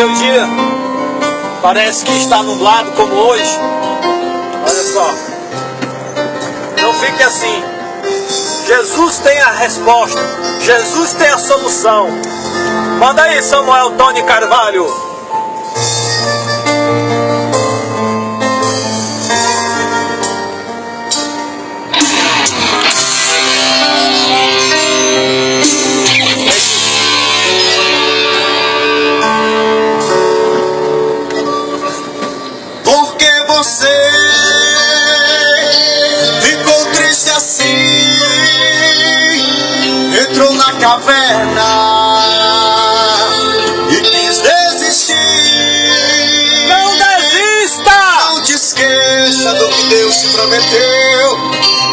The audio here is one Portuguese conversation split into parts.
seu dia parece que está nublado como hoje, olha só, não fique assim. Jesus tem a resposta, Jesus tem a solução. Manda aí, Samuel Tony Carvalho. Caverna e quis desistir. Não desista! Não te esqueça do que Deus te prometeu.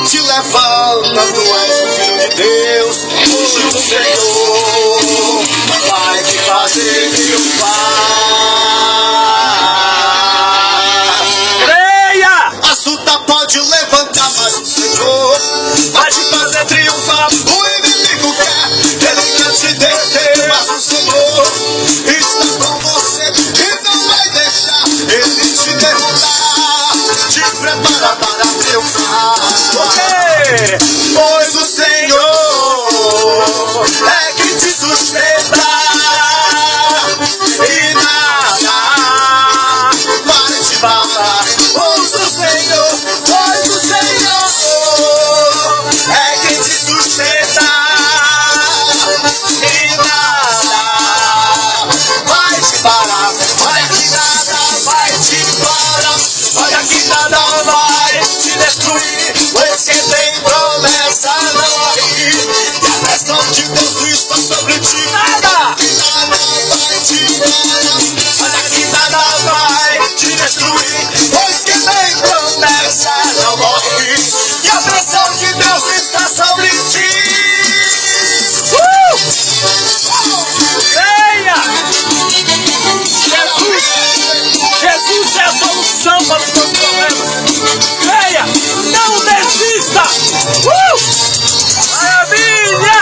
Te levanta, tu és o Filho de Deus. Hoje o Senhor vai te fazer triunfar. Creia! A luta pode levantar, mas o Senhor vai te fazer triunfar. O inimigo quer te deter, mas o Senhor está com você e não vai deixar ele te derrotar. Te prepara para triunfar. Pois o Senhor é quem te sustenta e nada vai te matar. Pois o Senhor é quem te sustenta. Pois quem tem promessa não morre. E a bênção de Deus está sobre ti. Nada vai te parar. Olha que nada vai te destruir. Pois quem tem promessa não morre. E a bênção de Deus está sobre ti. Creia! Jesus é a solução para os seus problemas. Creia! Não desista! Maravilha!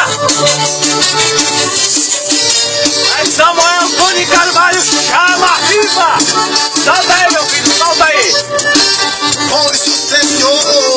Aí Samuel Antônio Carvalho, chama viva! Solta aí, meu filho, solta aí! Pois o Senhor